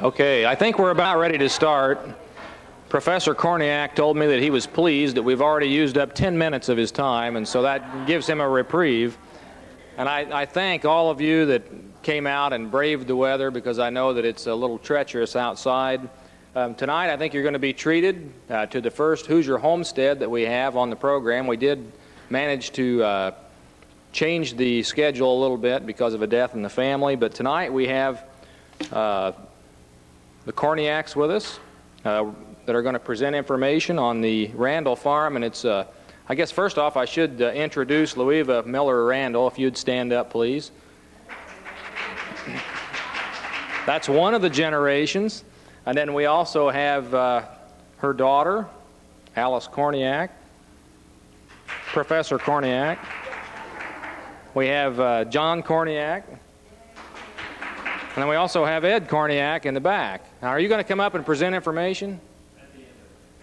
Okay, I think we're about ready to start. Professor Korniak told me that he was pleased that we've already used up 10 minutes of his time, and so that gives him a reprieve. And I thank all of you that came out and braved the weather, because I know that it's a little treacherous outside. Tonight I think you're going to be treated to the first Hoosier homestead that we have on the program. We did manage to change the schedule a little bit because of a death in the family, but tonight we have the Korniaks with us that are going to present information on the Randall farm. And it's, I guess first off I should introduce Louisa Miller Randall, if you'd stand up please. That's one of the generations. And then we also have her daughter, Alice Korniak, Professor Korniak. We have John Korniak. And then we also have Ed Korniak in the back. Now, are you going to come up and present information? At the end.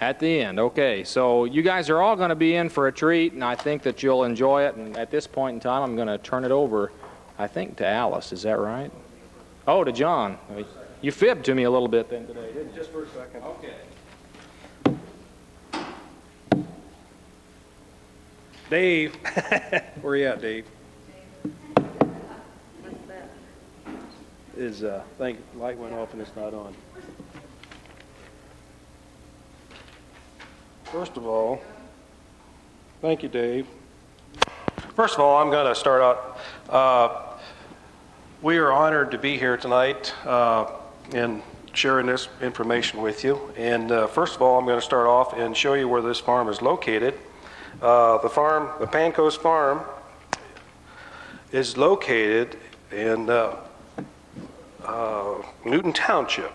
At the end, okay. So you guys are all going to be in for a treat, and I think that you'll enjoy it. And at this point in time, I'm going to turn it over, I think, to Alice. Is that right? Oh, to John. You fibbed to me a little bit then today, didn't you? Just for a second. Okay. Dave. Where you at, Dave? Is I think light went off and it's not on. First of all, thank you, Dave. First of all, I'm going to start out. We are honored to be here tonight and sharing this information with you. And first of all, I'm going to start off and show you where this farm is located. The Pancoast Farm, is located in Newton Township,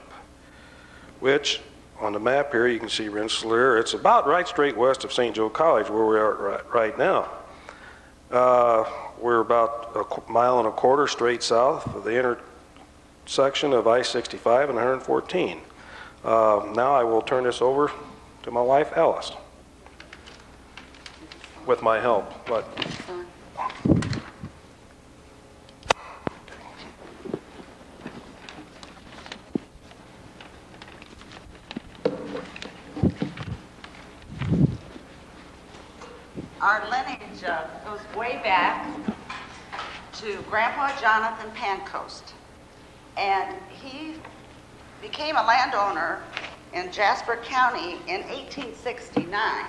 which on the map here you can see Rensselaer. It's about right straight west of St. Joe College, where we are right now. We're about a mile and a quarter straight south of the intersection of I-65 and 114. Now I will turn this over to my wife Alice with my help. Our lineage goes way back to Grandpa Jonathan Pancoast, and he became a landowner in Jasper County in 1869.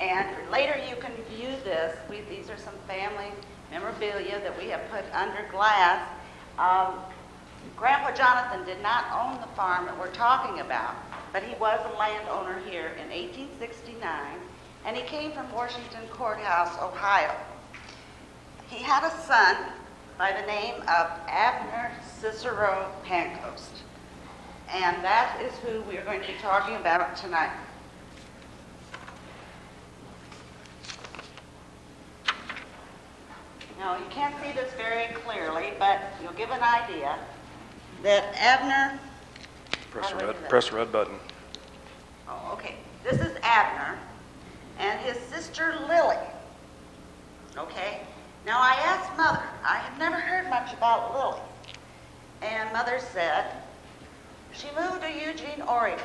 And later you can view this. These are some family memorabilia that we have put under glass. Grandpa Jonathan did not own the farm that we're talking about, but he was a landowner here in 1869. And he came from Washington Courthouse, Ohio. He had a son by the name of Abner Cicero Pancoast. And that is who we are going to be talking about tonight. Now, you can't see this very clearly, but you'll give an idea that Abner... Press the red button. Oh, okay. This is Abner and his sister Lily. Okay? Now I asked Mother, I had never heard much about Lily. And Mother said, she moved to Eugene, Oregon.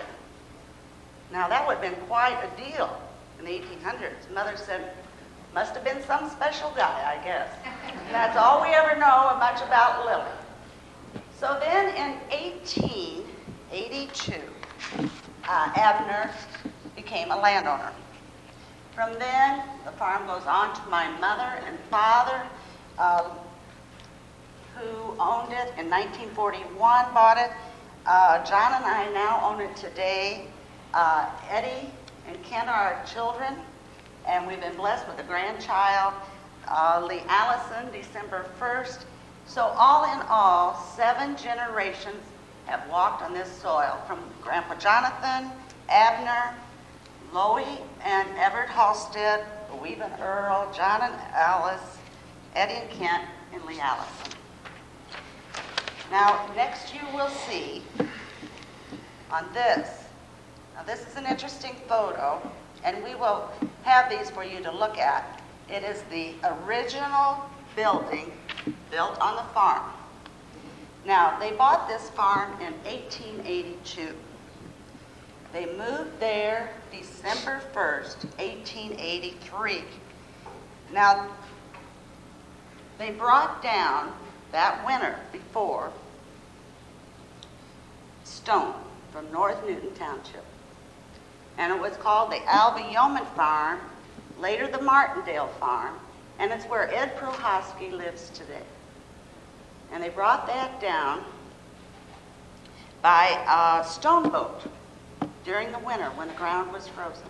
Now that would have been quite a deal in the 1800s. Mother said, must have been some special guy, I guess. That's all we ever know much about Lily. So then in 1882, Abner became a landowner. From then, the farm goes on to my mother and father, who owned it in 1941, bought it. John and I now own it today. Eddie and Ken are our children, and we've been blessed with a grandchild, Lee Allison, December 1st. So all in all, 7 generations have walked on this soil, from Grandpa Jonathan, Abner, Loie and Everett Halstead, Louise and Earl, John and Alice, Eddie and Kent, and Lee Allison. Now, next you will see on this. Now, this is an interesting photo, and we will have these for you to look at. It is the original building built on the farm. Now, they bought this farm in 1882. They moved there December 1st, 1883. Now, they brought down that winter before stone from North Newton Township. And it was called the Alva Yeoman Farm, later the Martindale Farm, and it's where Ed Prohaski lives today. And they brought that down by a stone boat during the winter when the ground was frozen,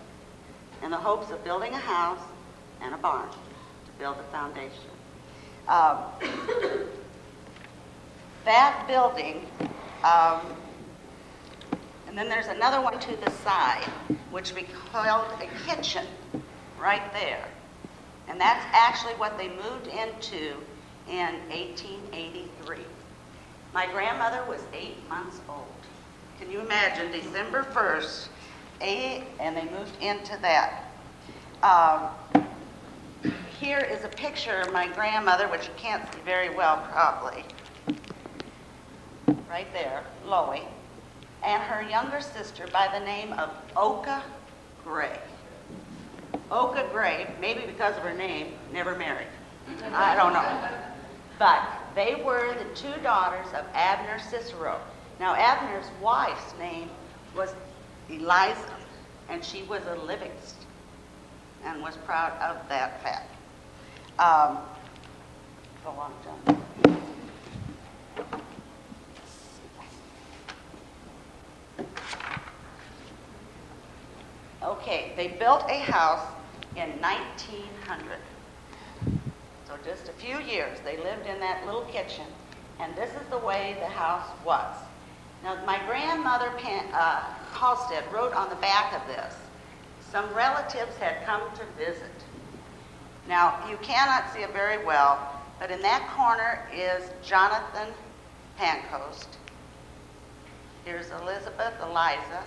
in the hopes of building a house and a barn to build a foundation. That building, and then there's another one to the side, which we called a kitchen right there. And that's actually what they moved into in 1883. My grandmother was 8 months old. Can you imagine, December 1st, and they moved into that. Here is a picture of my grandmother, which you can't see very well probably. Right there, Loie, and her younger sister by the name of Oka Gray. Oka Gray, maybe because of her name, never married. I don't know. But they were the two daughters of Abner Cicero. Now, Abner's wife's name was Eliza, and she was a Livingston and was proud of that fact. Go on, John. Okay, they built a house in 1900. So just a few years, they lived in that little kitchen, and this is the way the house was. Now, my grandmother, Halstead, wrote on the back of this, some relatives had come to visit. Now, you cannot see it very well, but in that corner is Jonathan Pancoast. Here's Elizabeth, Eliza,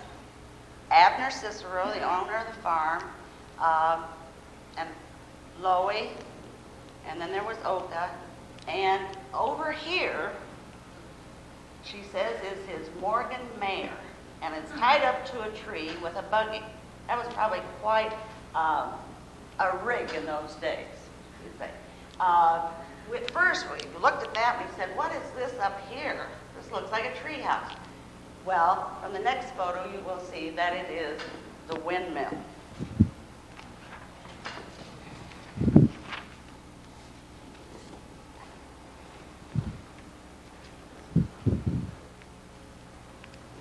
Abner Cicero, the owner of the farm, and Loie, and then there was Oka, and over here, she says, is his Morgan mare, and it's tied up to a tree with a buggy. That was probably quite a rig in those days, you think. At first, we looked at that and we said, what is this up here? This looks like a tree house. Well, from the next photo, you will see that it is the Windmill.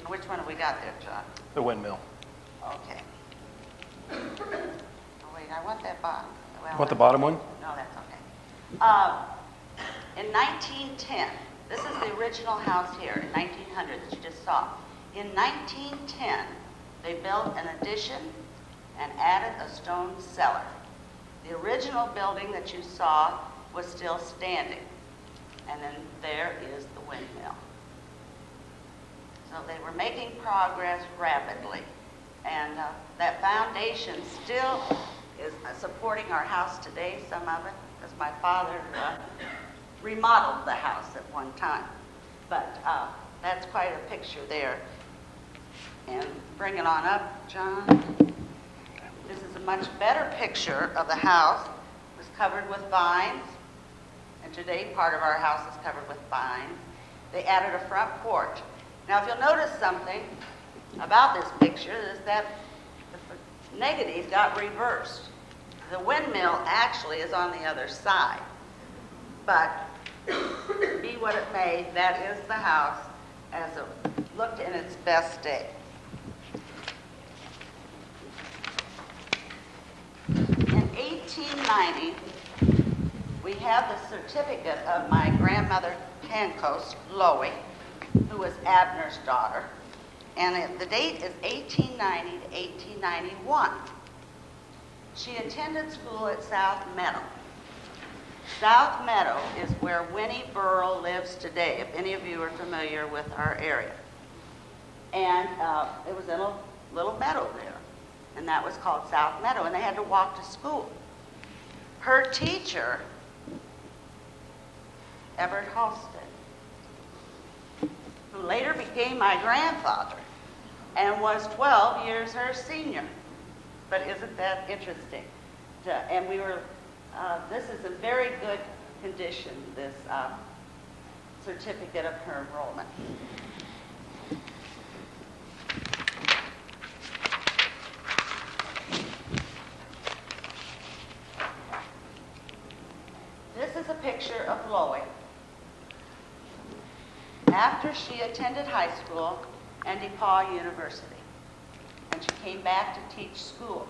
Which one have we got there, John? The Windmill. Okay. Oh, wait, I want that bottom. Well, Want the bottom one? No, that's okay. In 1910, this is the original house here in 1900 that you just saw. In 1910, they built an addition and added a stone cellar. The original building that you saw was still standing. And then there is the Windmill. So they were making progress rapidly. And that foundation still is supporting our house today, some of it, because my father remodeled the house at one time. But that's quite a picture there. And bring it on up, John. This is a much better picture of the house. It was covered with vines. And today, part of our house is covered with vines. They added a front porch. Now, if you'll notice something about this picture is that the negatives got reversed. The Windmill actually is on the other side. But be what it may, that is the house as it looked in its best day. In 1890, we have the certificate of my grandmother Pancoast, Loie, who was Abner's daughter, and the date is 1890 to 1891. She attended school at South Meadow. South Meadow is where Winnie Burrell lives today, if any of you are familiar with our area. And it was in a little meadow there, and that was called South Meadow, and they had to walk to school. Her teacher, Everett Halstead, who later became my grandfather and was 12 years her senior. But isn't that interesting? And we were, this is in very good condition, this certificate of her enrollment. This is a picture of Loie after she attended high school and DePaul University. And she came back to teach school.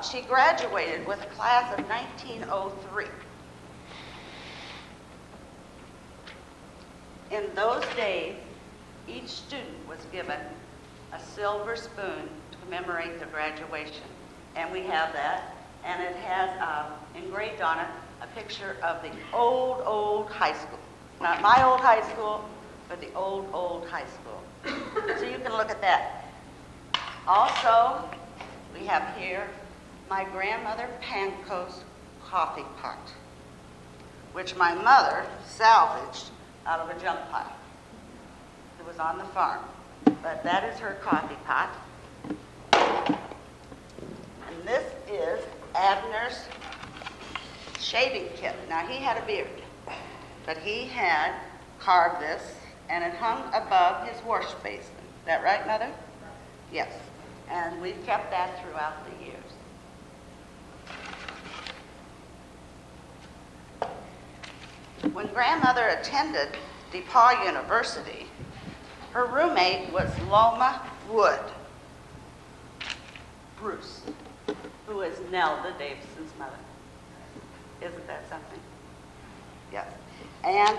She graduated with a class of 1903. In those days, each student was given a silver spoon to commemorate their graduation. And we have that. And it has engraved on it a picture of the old high school. Not my old high school, but the old high school. So you can look at that. Also, we have here my grandmother Panko's coffee pot, which my mother salvaged out of a junk pile. It was on the farm. But that is her coffee pot. And this is Abner's shaving kit. Now, he had a beard, but he had carved this, and it hung above his wash basin. Is that right, Mother? Yes. And we've kept that throughout the years. When Grandmother attended DePaul University, her roommate was Loma Wood, Bruce, who is Nelda Davison's mother. Isn't that something? Yes. And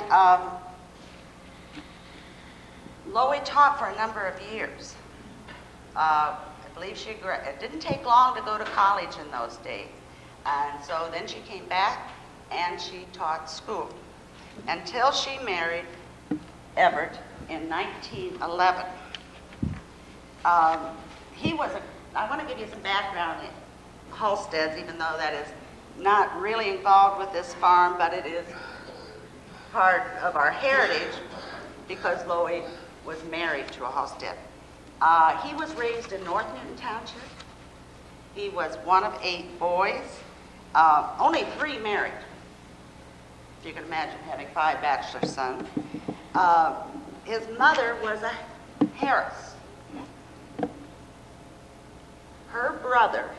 Loie taught for a number of years. I believe it didn't take long to go to college in those days. And so then she came back and she taught school until she married Everett in 1911. I want to give you some background in Homesteaders, even though that is not really involved with this farm, but it is part of our heritage because Loie was married to a Homestead. He was raised in North Newton Township. He was one of 8 boys, only 3 married. If you can imagine having 5 bachelor sons. His mother was a Harris. Her brother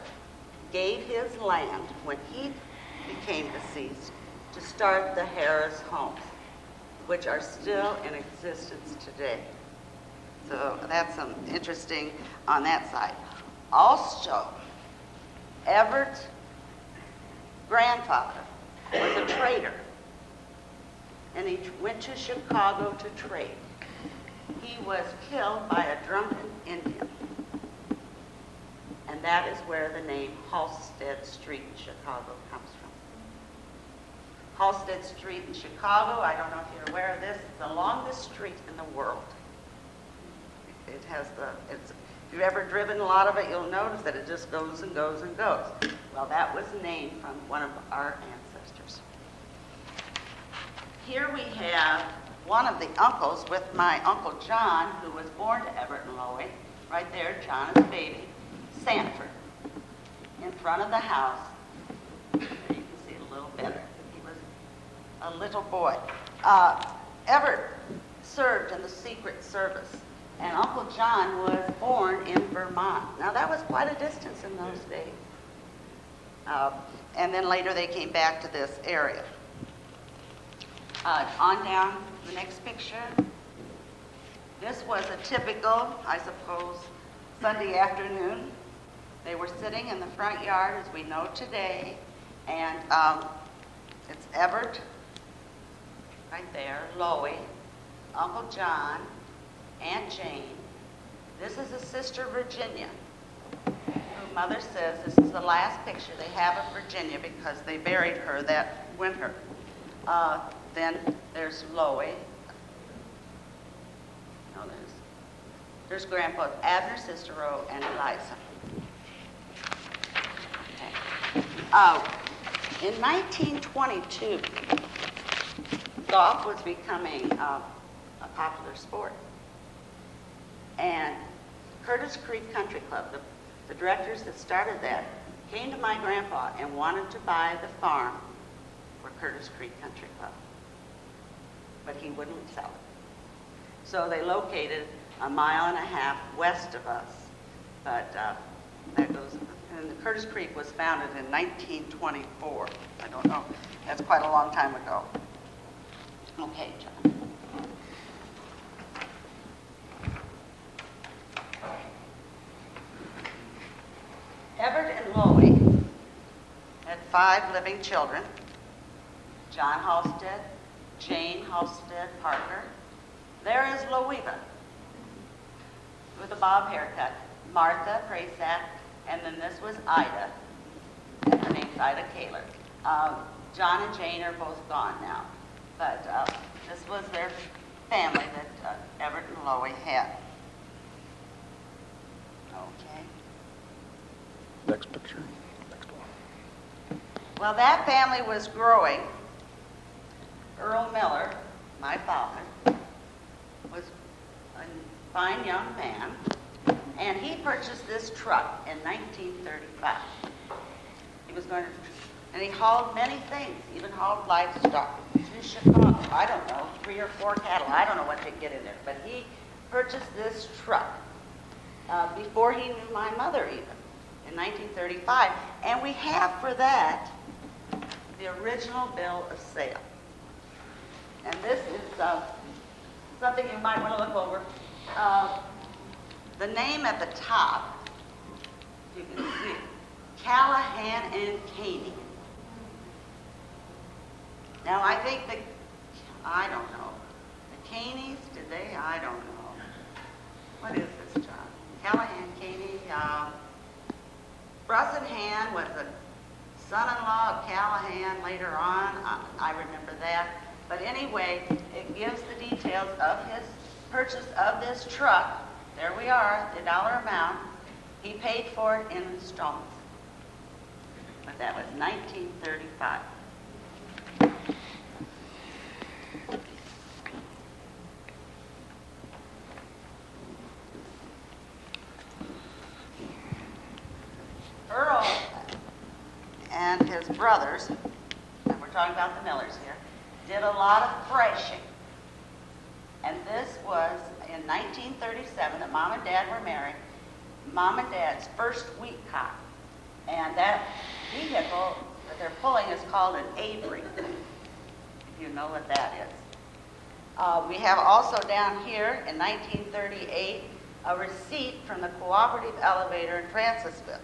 gave his land when he became deceased to start the Harris homes, which are still in existence today. So that's some interesting on that side. Also, Everett's grandfather was a trader, and he went to Chicago to trade. He was killed by a drunken Indian, and that is where the name Halsted Street in Chicago comes from. Halsted Street in Chicago, I don't know if you're aware of this, it's the longest street in the world. It has if you've ever driven a lot of it, you'll notice that it just goes and goes and goes. Well, that was named from one of our ancestors. Here we have one of the uncles with my Uncle John, who was born to Everett and Loie. Right there, John is a baby. Sanford, in front of the house. There you can see it a little better. He was a little boy. Everett served in the Secret Service, and Uncle John was born in Vermont. Now, that was quite a distance in those days. And then later they came back to this area. On down to the next picture. This was a typical, I suppose, Sunday afternoon. They were sitting in the front yard, as we know today, and it's Everett, right there, Loie, Uncle John, Aunt Jane. This is his sister Virginia, who Mother says this is the last picture they have of Virginia because they buried her that winter. Then there's Loie. No, there's Grandpa, Abner, Sister Row, and Eliza. In 1922, golf was becoming a popular sport. And Curtis Creek Country Club, the directors that started that, came to my grandpa and wanted to buy the farm for Curtis Creek Country Club. But he wouldn't sell it. So they located 1.5 miles west of us. But that goes, and Curtis Creek was founded in 1924. I don't know. That's quite a long time ago. Okay, John. Everett and Loie had 5 living children. John Halstead, Jane Halstead Parker. There is Loiva with a bob haircut. Martha Prasak, and then this was Ida. And her name's Ida Kaler. John and Jane are both gone now. But this was their family that Everett and Loie had. Okay. Next picture. Next one. Well, that family was growing. Earl Miller, my father, was a fine young man, and he purchased this truck in 1935. He was going to, and he hauled many things, even hauled livestock to Chicago. I don't know, 3 or 4 cattle. I don't know what they get in there, but he purchased this truck before he knew my mother even, in 1935. And we have for that the original bill of sale. And this is something you might want to look over. The name at the top, you can see it, Callahan and Caney. Now I think I don't know. The Caneys, did they? I don't know. What is this, John? Callahan, Caney. Brussenhan was the son-in-law of Callahan later on. I remember that. But anyway, it gives the details of his purchase of this truck. There we are, the dollar amount. He paid for it in installments. But that was 1935. Earl and his brothers, and we're talking about the Millers here, did a lot of threshing. And this was in 1937 that Mom and Dad were married, Mom and Dad's first wheat cart. And that vehicle that they're pulling is called an Avery, if you know what that is. We have also down here in 1938 a receipt from the cooperative elevator in Francisville.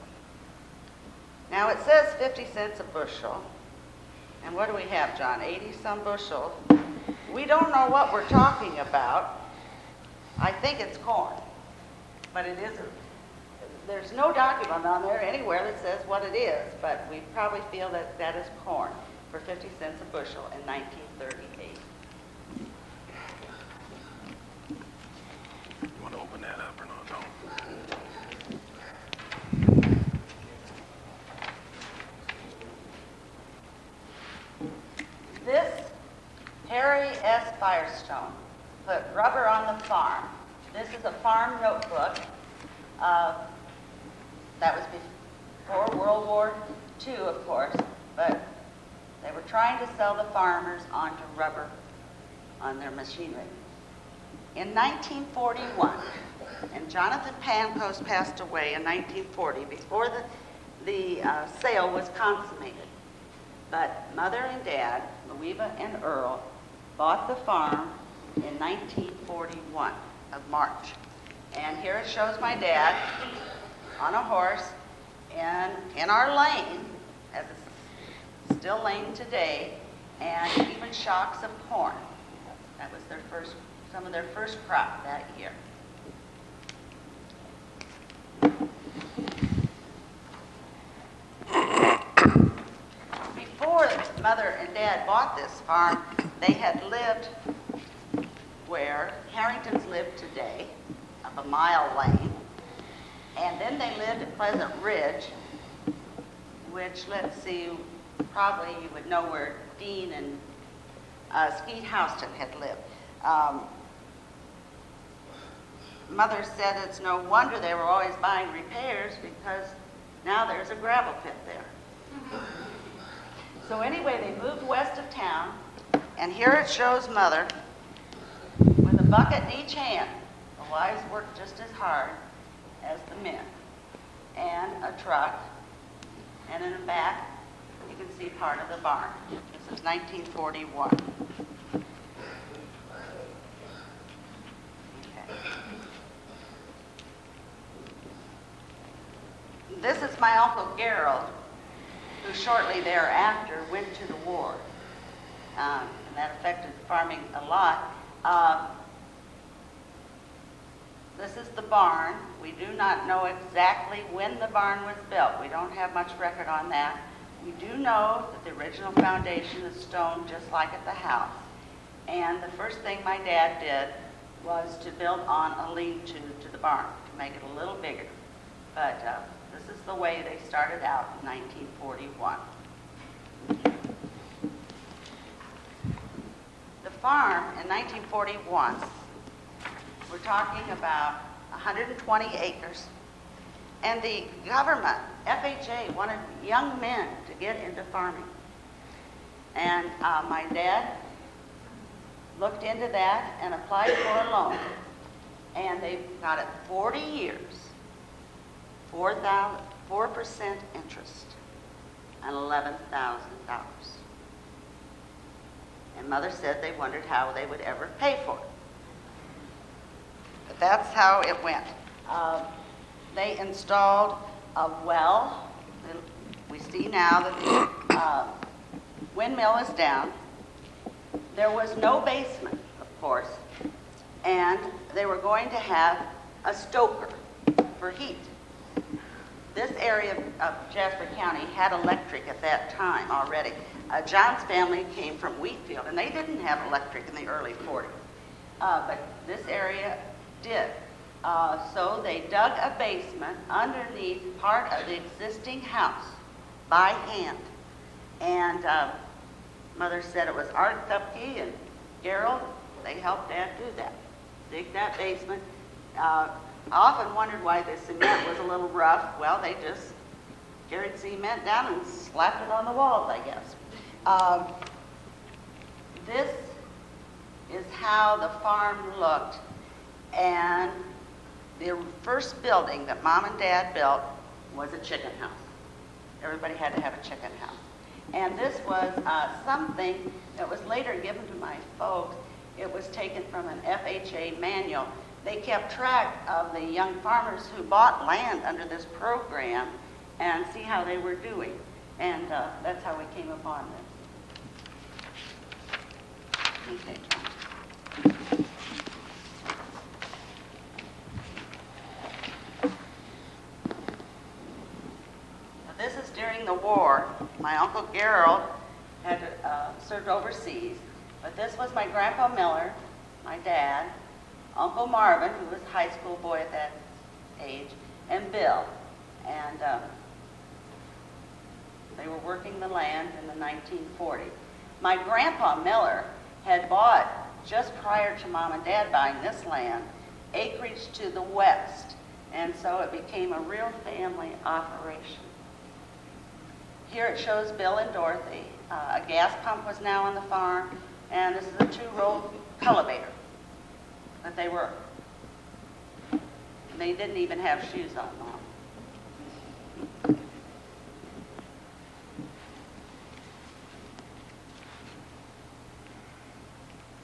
Now it says 50 cents a bushel. And what do we have, John? 80-some bushels. We don't know what we're talking about. I think it's corn. But it isn't. There's no document on there anywhere that says what it is, but we probably feel that that is corn for 50 cents a bushel in 1938. You want to open that up or not? No. This Harry S. Firestone put rubber on the farm. This is a farm notebook. That was before World War II, of course, but they were trying to sell the farmers onto rubber on their machinery. In 1941, and Jonathan Pancoast passed away in 1940 before the sale was consummated. But Mother and Dad, Louisa and Earl, bought the farm in 1941 of March. And here it shows my dad on a horse in our lane, as it's still lane today, and even shocks of corn. That was some of their first crop that year. Before Mother and Dad bought this farm, they had lived where Harringtons live today, up a mile lane. And then they lived at Pleasant Ridge, which, let's see, probably you would know where Dean and Skeet Houston had lived. Mother said it's no wonder they were always buying repairs because now there's a gravel pit there. So anyway, they moved west of town, and here it shows Mother with a bucket in each hand. The wives worked just as hard as the men, and a truck, and in the back you can see part of the barn. This is 1941. This is my Uncle Gerald, who shortly thereafter went to the war. And that affected farming a lot. This is the barn. We do not know exactly when the barn was built. We don't have much record on that. We do know that the original foundation is stone just like at the house. And the first thing my dad did was to build on a lean-to to the barn to make it a little bigger. But this is the way they started out in 1941. The farm in 1941, we're talking about 120 acres. And the government, FHA, wanted young men to get into farming. And my dad looked into that and applied for a loan. And they got it 40 years. 4% interest and $11,000. And Mother said they wondered how they would ever pay for it. But that's how it went. They installed a well. We see now that the windmill is down. There was no basement, of course, and they were going to have a stoker for heat. This area of Jasper County had electric at that time already. John's family came from Wheatfield, and they didn't have electric in the early 40s. But this area did. So they dug a basement underneath part of the existing house by hand. And Mother said it was Art Kupke and Gerald. They helped Dad do that, dig that basement. I often wondered why the cement was a little rough. Well, they just carried cement down and slapped it on the walls, I guess. This is how the farm looked. And the first building that Mom and Dad built was a chicken house. Everybody had to have a chicken house. And this was something that was later given to my folks. It was taken from an FHA manual. They kept track of the young farmers who bought land under this program and see how they were doing. And that's how we came upon this. Okay, John. This is during the war. My Uncle Gerald had served overseas, but this was my Grandpa Miller, my dad, Uncle Marvin, who was a high school boy at that age, and Bill. And they were working the land in the 1940s. My Grandpa Miller had bought, just prior to Mom and Dad buying this land, acreage to the west. And so it became a real family operation. Here it shows Bill and Dorothy. A gas pump was now on the farm, and this is a 2-row cultivator that they were. They didn't even have shoes on, Mom.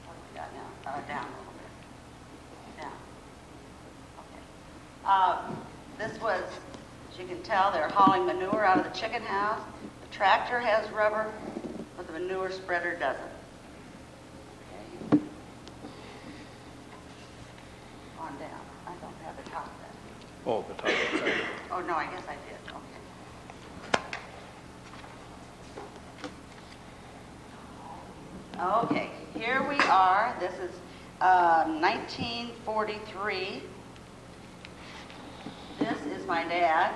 What do we got now? Down a little bit. Down. Okay. This was, as you can tell, they're hauling manure out of the chicken house. The tractor has rubber, but the manure spreader doesn't. Okay. On down. I don't have the top of that. Oh, the top. Oh, no, I guess I did. Okay. Okay, here we are. This is 1943. This is my dad.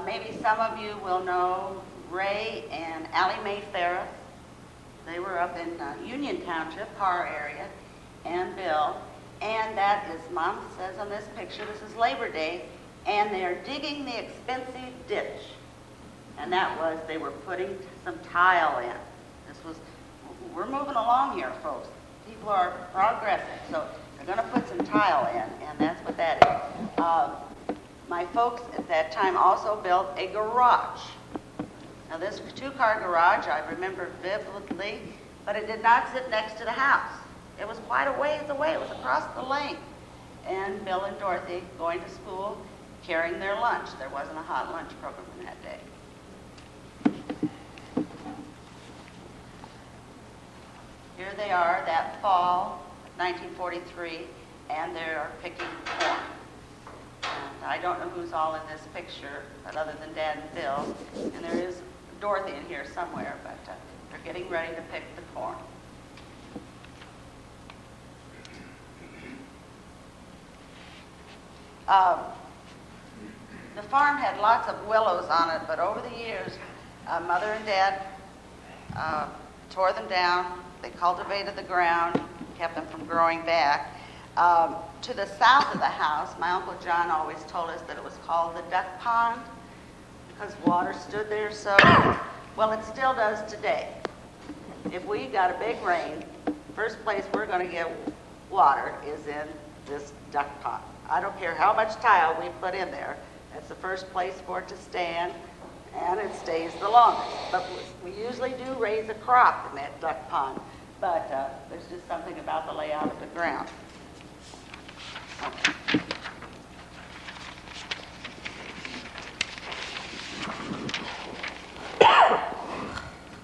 Maybe some of you will know Ray and Allie Mae Ferris. They were up in Union Township, Parr area, and Bill. And that is, Mom says on this picture, this is Labor Day, and they're digging the expensive ditch. And that was, they were putting some tile in. We're moving along here, folks. People are progressing, so they're going to put some tile in, and that's what that is. My folks at that time also built a garage. Now this two-car garage, I remember vividly, but it did not sit next to the house. It was quite a ways away. It was across the lane. And Bill and Dorothy going to school, carrying their lunch. There wasn't a hot lunch program in that day. Here they are that fall, 1943, and they're picking corn. And I don't know who's all in this picture, but other than Dad and Bill, and there is Dorothy in here somewhere, but they're getting ready to pick the corn. The farm had lots of willows on it, but over the years, Mother and Dad tore them down. They cultivated the ground, kept them from growing back. To the south of the house, my Uncle John always told us that it was called the duck pond because water stood there so. Well, it still does today. If we got a big rain, first place we're going to get water is in this duck pond. I don't care how much tile we put in there. That's the first place for it to stand, and it stays the longest. But we usually do raise a crop in that duck pond, but there's just something about the layout of the ground. Okay.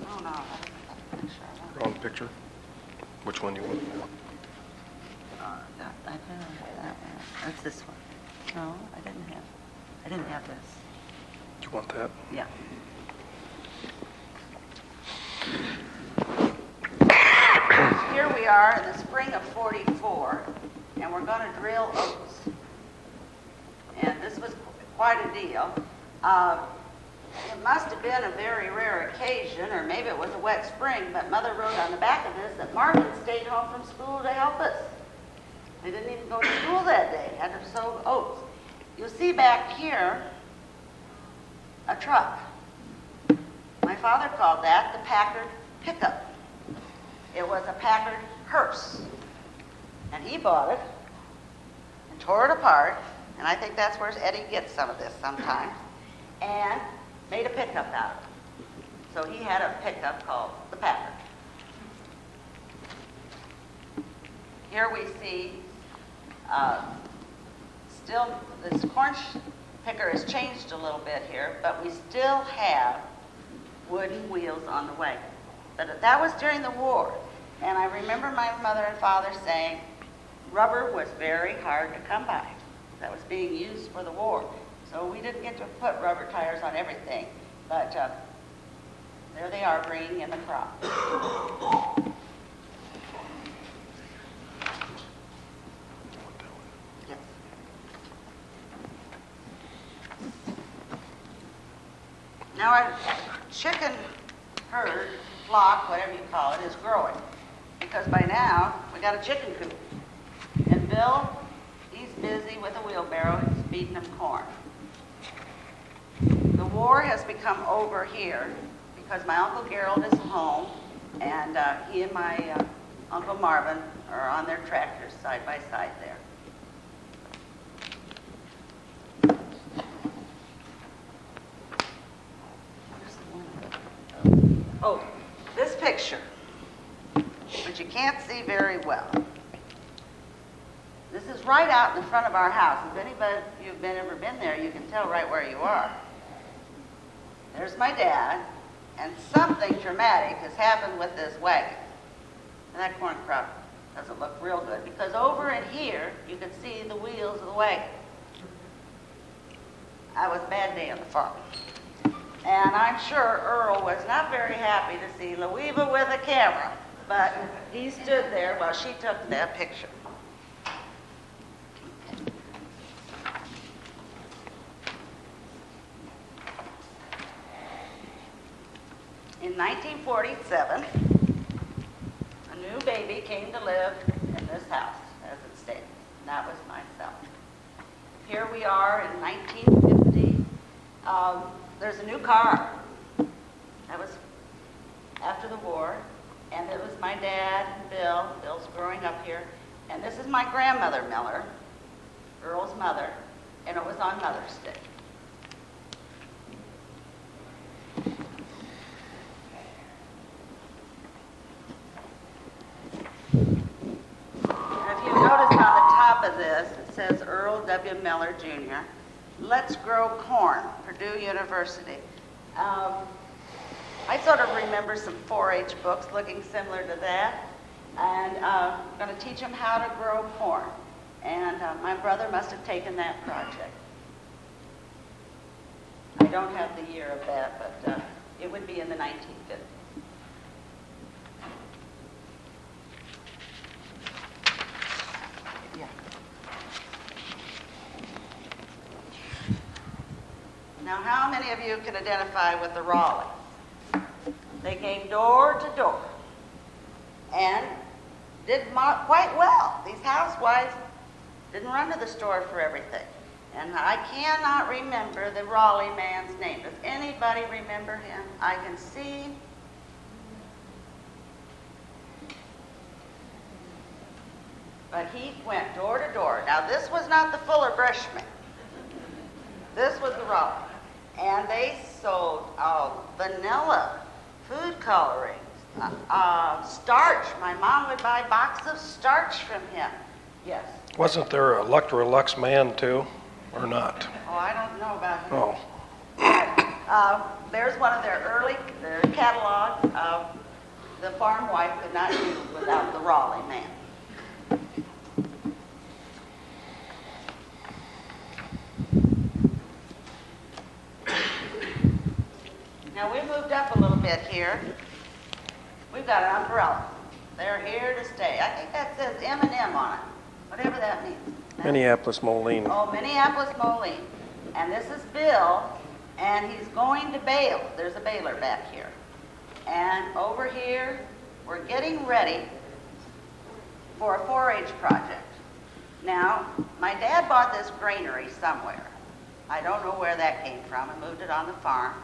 Oh, no, that's not the picture. Wrong picture. Which one do you want? I didn't have that one. That's this one. No, I didn't have this. Do you want that? Yeah. Here we are in the spring of 44, and we're going to drill oats. And this was quite a deal. It must have been a very rare occasion, or maybe it was a wet spring, but Mother wrote on the back of this that Marvin stayed home from school to help us. They didn't even go to school that day, had to sow oats. You'll see back here a truck. My father called that the Packard pickup. It was a Packard hearse. And he bought it and tore it apart, and I think that's where Eddie gets some of this sometimes, and made a pickup out of it. So he had a pickup called the Packard. Here we see still this corn picker has changed a little bit here, but we still have wooden wheels on the wagon. But that was during the war. And I remember my mother and father saying rubber was very hard to come by. That was being used for the war. So we didn't get to put rubber tires on everything. But there they are bringing in the crop. Now our chicken herd, flock, whatever you call it, is growing. Because by now, we got a chicken coop. And Bill, he's busy with a wheelbarrow, he's feeding them corn. The war has become over here because my Uncle Gerald is home, and he and my Uncle Marvin are on their tractors side by side there. Oh, this picture, which you can't see very well. This is right out in the front of our house. If anybody of you have ever been there, you can tell right where you are. There's my dad, and something dramatic has happened with this wagon. And that corn crop doesn't look real good, because over in here, you can see the wheels of the wagon. That was a bad day on the farm. And I'm sure Earl was not very happy to see Louisa with a camera, but he stood there while she took that picture. In 1947, a new baby came to live in this house, as it stand. That was myself. Here we are in 1950. There's a new car. That was after the war. And it was my dad and Bill. Bill's growing up here. And this is my grandmother Miller, Earl's mother, and it was on Mother's Day. And if you notice on the top of this, it says Earl W. Miller, Jr. Let's Grow Corn, Purdue University. I sort of remember some 4-H books looking similar to that, and I'm going to teach them how to grow corn. And my brother must have taken that project. I don't have the year of that, but it would be in the 1950s. Yeah. Now, how many of you can identify with the Raleighs? They came door to door and did quite well. These housewives didn't run to the store for everything. And I cannot remember the Raleigh man's name. Does anybody remember him? I can see. But he went door to door. Now, this was not the Fuller Brushman. This was the Raleigh. And they sold vanilla, food coloring, starch. My mom would buy a box of starch from him. Yes. Wasn't there a Electrolux man too, or not? Oh, I don't know about him. Oh. There's one of their catalogs. The farm wife could not do without the Raleigh man. Now we moved up a little bit here. We've got an umbrella. They're here to stay. I think that says M&M on it, whatever that means. Minneapolis Moline. Oh, Minneapolis Moline. And this is Bill, and he's going to bale. There's a baler back here. And over here, we're getting ready for a 4-H project. Now, my dad bought this granary somewhere. I don't know where that came from, and moved it on the farm.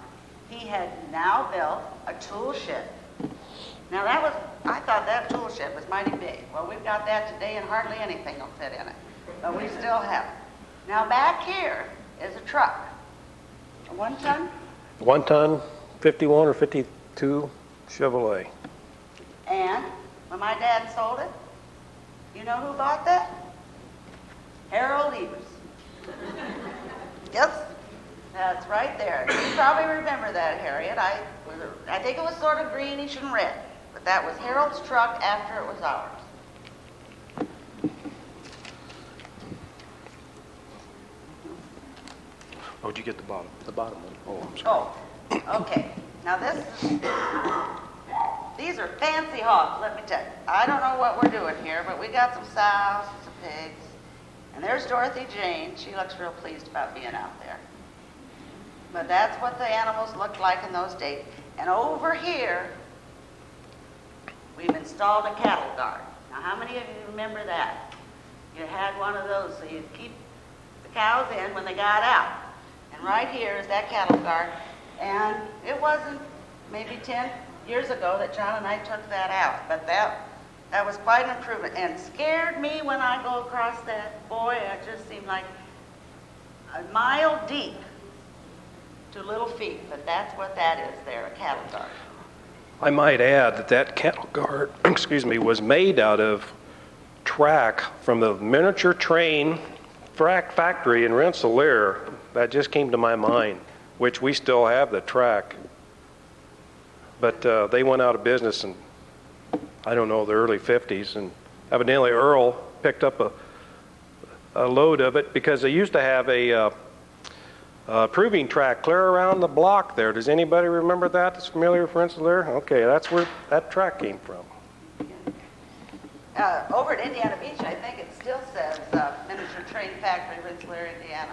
He had now built a tool shed. Now I thought that tool shed was mighty big. Well, we've got that today and hardly anything will fit in it. But we still have it. Now back here is a truck. A 1-ton? 1-ton, 51 or 52 Chevrolet. And when my dad sold it, you know who bought that? Harold Evers. Yes, that's right there. You probably remember that, Harriet. I think it was sort of greenish and red, but that was Harold's truck after it was ours. Oh, did you get the bottom? The bottom one. Oh, I'm sorry. Oh, okay. Now these are fancy hogs, let me tell you. I don't know what we're doing here, but we got some sows and some pigs. And there's Dorothy Jane. She looks real pleased about being out there. But that's what the animals looked like in those days. And over here, we've installed a cattle guard. Now, how many of you remember that? You had one of those, so you'd keep the cows in when they got out. And right here is that cattle guard. And it wasn't maybe 10 years ago that John and I took that out. But that was quite an improvement. And scared me when I go across that. Boy, it just seemed like a mile deep to little feet. But that's what that is there, a cattle guard. I might add that cattle guard, was made out of track from the miniature train track factory in Rensselaer. That just came to my mind, which we still have the track. But they went out of business in, I don't know, the early 50s. And evidently Earl picked up a load of it because they used to have a proving track clear around the block there. Does anybody remember that that's familiar with Rensselaer? Okay, that's where that track came from. Over at Indiana Beach, I think it still says Miniature Train Factory, Rensselaer, Indiana.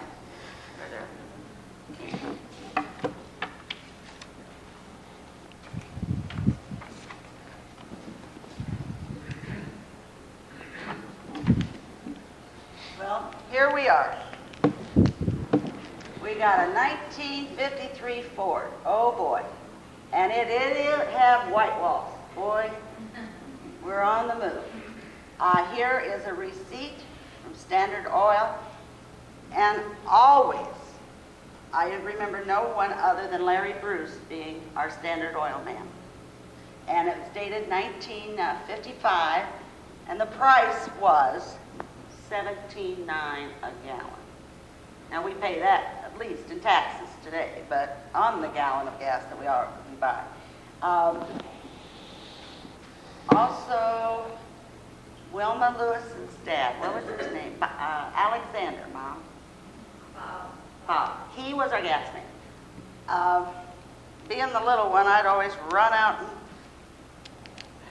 here we are. We got a 1953 Ford. Oh boy. And it have white walls. Boy, we're on the move. Here is a receipt from Standard Oil. And always, I remember no one other than Larry Bruce being our Standard Oil man. And it was dated 1955, and the price was $17.9 a gallon. Now we pay that at least in taxes today, but on the gallon of gas that we buy. Also, Wilma Lewis's dad, what was his name? Alexander, Mom. Bob. He was our gas man. Being the little one, I'd always run out and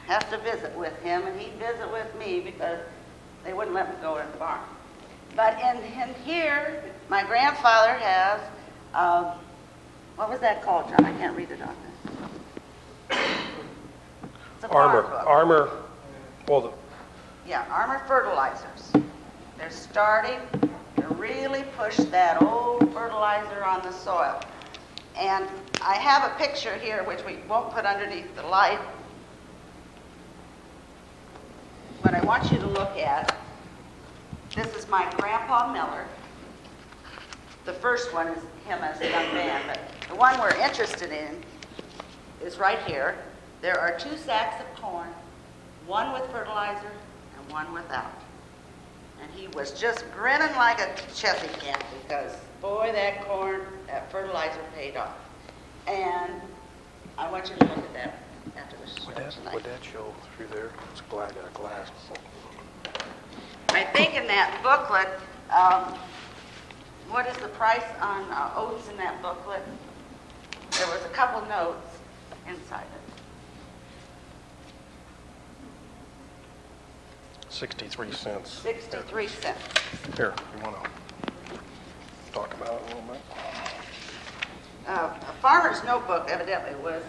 have to visit with him, and he'd visit with me because they wouldn't let me go in the barn. But in here, my grandfather has, what was that called, John? I can't read it on this. It's a farm book. Armor, well, Yeah, Armor Fertilizers. They're starting to really push that old fertilizer on the soil. And I have a picture here, which we won't put underneath the light. What I want you to look at, this is my Grandpa Miller. The first one is him as a young man, but the one we're interested in is right here. There are 2 sacks of corn, one with fertilizer and one without. And he was just grinning like a Chessy cat because, boy, that corn, that fertilizer paid off. And I want you to look at that after this. would that show through there? It's glad I got a glass. I think in that booklet, what is the price on oats in that booklet? There was a couple notes inside it. 63 cents. 63 cents. Here, you want to talk about it a little bit? A farmer's notebook evidently was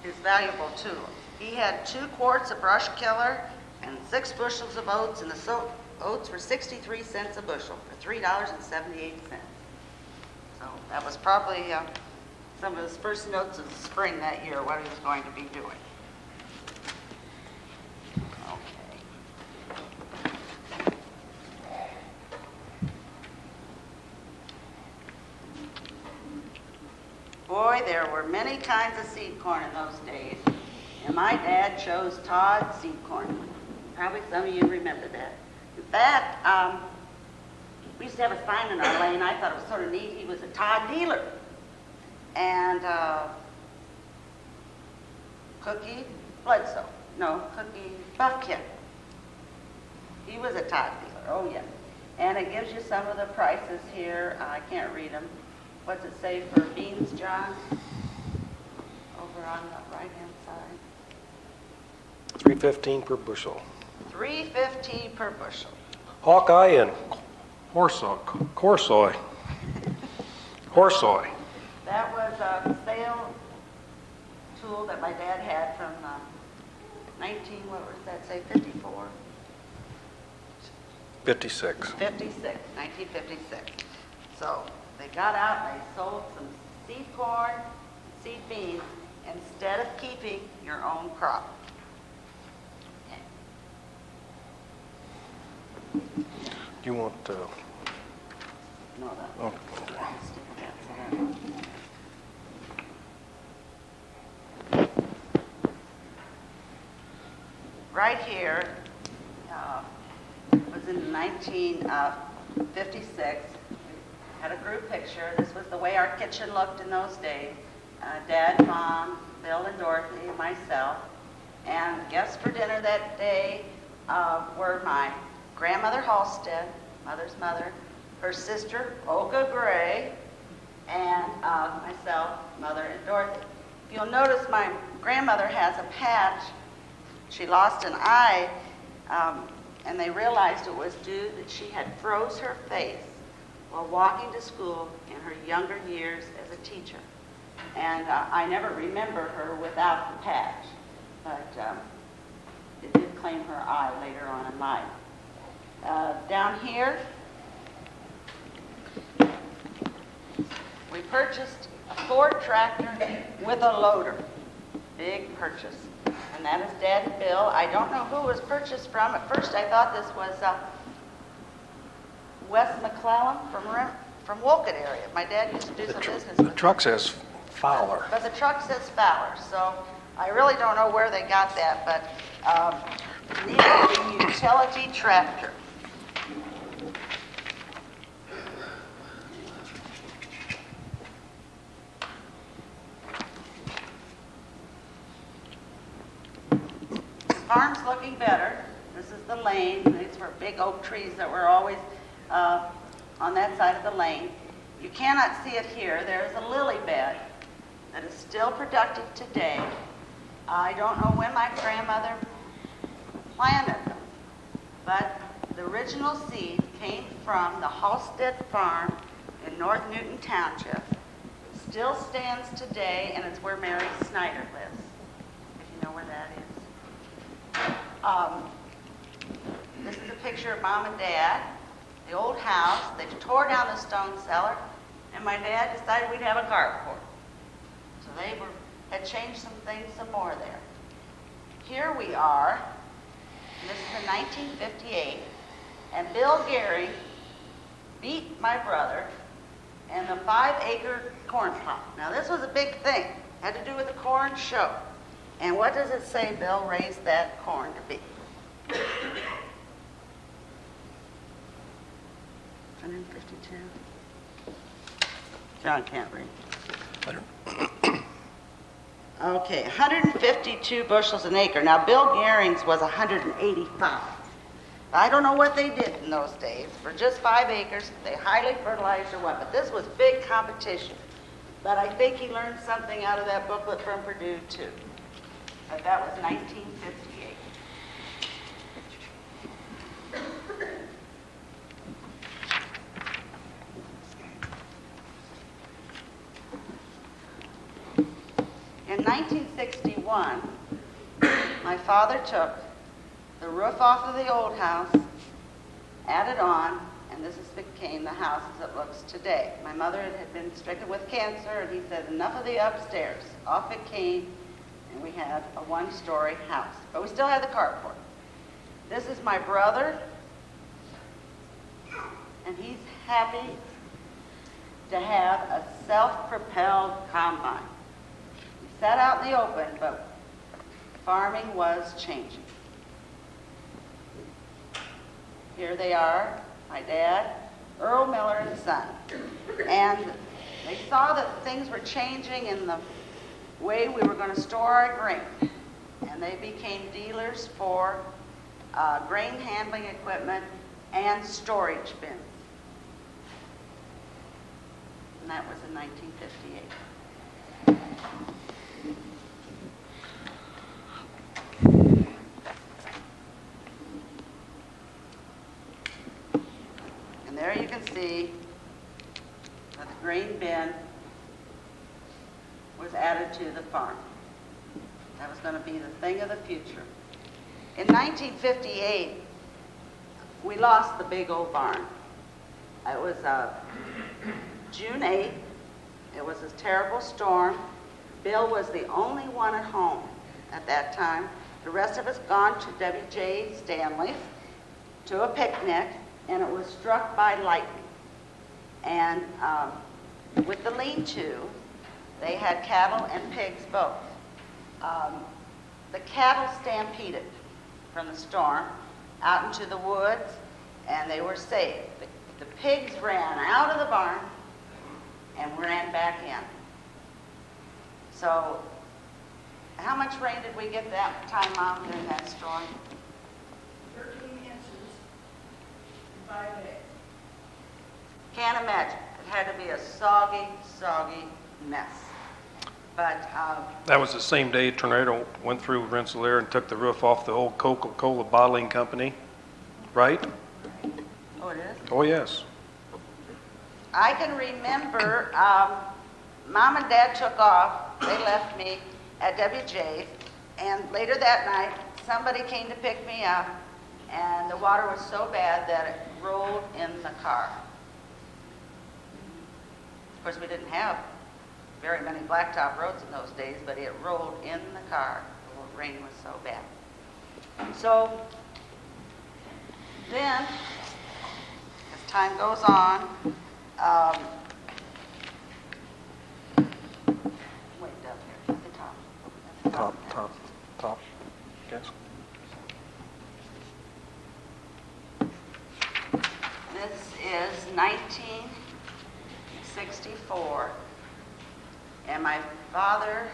his valuable tool. He had 2 quarts of brush killer and 6 bushels of oats, and the oats were 63 cents a bushel for $3.78. So that was probably some of his first notes of the spring that year, what he was going to be doing. Boy, there were many kinds of seed corn in those days, and my dad chose Todd seed corn. Probably some of you remember that. In fact, we used to have a sign in our lane. I thought it was sort of neat. He was a Todd dealer. And Cookie Buffkin. He was a Todd dealer, oh yeah. And it gives you some of the prices here. I can't read them. What's it say for beans, John? Over on the right-hand side. $3.15 per bushel. $3.15 per bushel. Hawkeye and Corsoy. That was a sale tool that my dad had from 54? 56. 1956. So they got out and they sold some seed corn, seed beans, instead of keeping your own crop. Do you want No, that. oh, Right here was in 1956. Had a group picture. This was the way our kitchen looked in those days. Dad, Mom, Bill and Dorothy, and myself. And guests for dinner that day were my grandmother Halstead, mother's mother, her sister Olga Gray, and myself, Mother, and Dorothy. If you'll notice, my grandmother has a patch. She lost an eye, and they realized it was due that she had froze her face while walking to school in her younger years as a teacher. And I never remember her without the patch, but it did claim her eye later on in life. Down here, we purchased a Ford tractor with a loader. Big purchase. And that is Daddy Bill. I don't know who it was purchased from. At first I thought this was Wes McClellan from Wolcott area. My dad used to do some business The with truck says Fowler. But the truck says Fowler, so I really don't know where they got that, but needed a utility tractor. Farm's looking better. This is the lane. These were big oak trees that were always on that side of the lane. You cannot see it here. There's a lily bed that is still productive today. I don't know when my grandmother planted them, but the original seed came from the Halstead Farm in North Newton Township. Still stands today, and it's where Mary Snyder lives, if you know where that is. This is a picture of Mom and Dad, the old house. They tore down the stone cellar, and my dad decided we'd have a carport. So they had changed some things some more there. Here we are. This is in 1958, and Bill Gehring beat my brother in the 5-acre corn plot. Now this was a big thing. Had to do with the corn show. And what does it say Bill raised that corn to be? 152. John can't read. Okay, 152 bushels an acre. Now, Bill Gehring's was 185. I don't know what they did in those days. For just 5 acres, they highly fertilized or what, but this was big competition. But I think he learned something out of that booklet from Purdue, too. But that was 1958. In 1961, my father took the roof off of the old house, added on, and this became the house as it looks today. My mother had been stricken with cancer, and he said, enough of the upstairs. Off it came, and we had a one-story house. But we still had the carport. This is my brother, and he's happy to have a self-propelled combine. He sat out in the open, but farming was changing. Here they are, my dad, Earl Miller and Son. And they saw that things were changing in the way we were going to store our grain. And they became dealers for grain handling equipment and storage bins. And that was in 1958. And there you can see that the grain bin was added to the farm. That was going to be the thing of the future. In 1958, we lost the big old barn. It was June 8th. It was a terrible storm. Bill was the only one at home at that time. The rest of us gone to W.J. Stanley's to a picnic, and it was struck by lightning. And with the lean-to, they had cattle and pigs both. The cattle stampeded from the storm out into the woods, and they were saved. The pigs ran out of the barn and ran back in. So, how much rain did we get that time, Mom, during that storm? 13 inches in 5 days. Can't imagine. It had to be a soggy, soggy mess. But That was the same day a tornado went through Rensselaer and took the roof off the old Coca-Cola bottling company, right? oh, it is? Oh, yes. I can remember Mom and Dad took off. They left me at WJ's, and later that night, somebody came to pick me up, and the water was so bad that it rolled in the car. Of course, we didn't have very many blacktop roads in those days, but it rolled in the car. The rain was so bad. So then, as time goes on, wait down here at the top. At the Top. Yes. This is 1964, and my father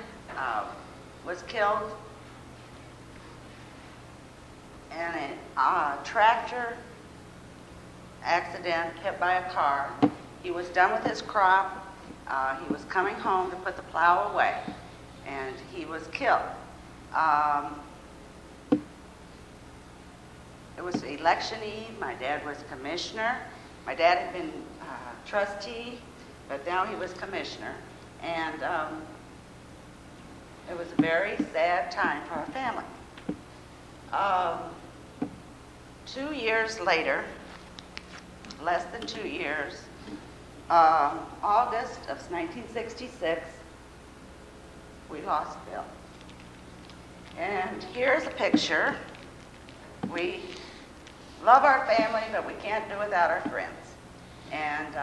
was killed in a tractor accident, hit by a car. He was done with his crop. He was coming home to put the plow away, and he was killed. It was election eve. My dad was commissioner. My dad had been trustee, but now he was commissioner. And it was a very sad time for our family. 2 years later, less than 2 years, August of 1966, we lost Bill. And here's a picture. We love our family, but we can't do without our friends. And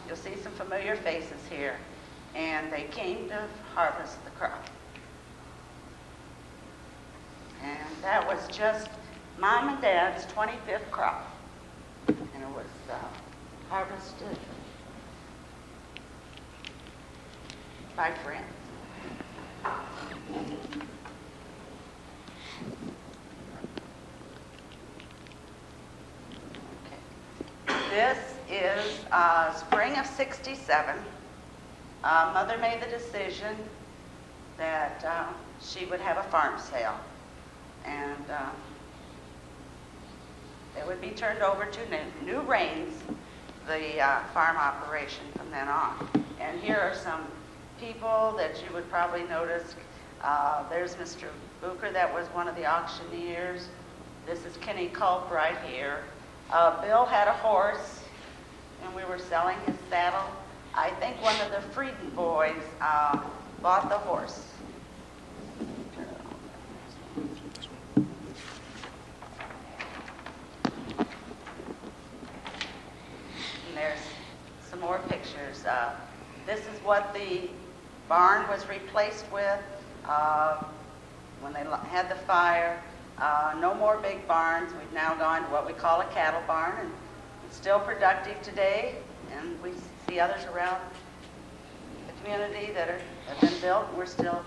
you'll see some familiar faces here. And they came to harvest the crop. And that was just Mom and Dad's 25th crop. And it was harvested by friends. This is spring of '67. Mother made the decision that she would have a farm sale, and it would be turned over to New Rains, the farm operation from then on. And here are some people that you would probably notice. There's Mr. Booker, that was one of the auctioneers. This is Kenny Culp right here. Bill had a horse, and we were selling his saddle. I think one of the Frieden boys bought the horse. And there's some more pictures. This is what the barn was replaced with when they had the fire. No more big barns. We've now gone to what we call a cattle barn, and it's still productive today, and we see others around the community that have been built, and we're still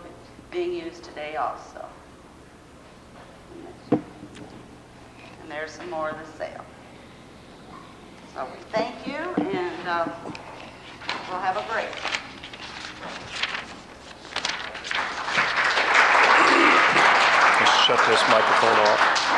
being used today also. And there's some more of the sale. So we thank you, and we'll have a break. Just shut this microphone off.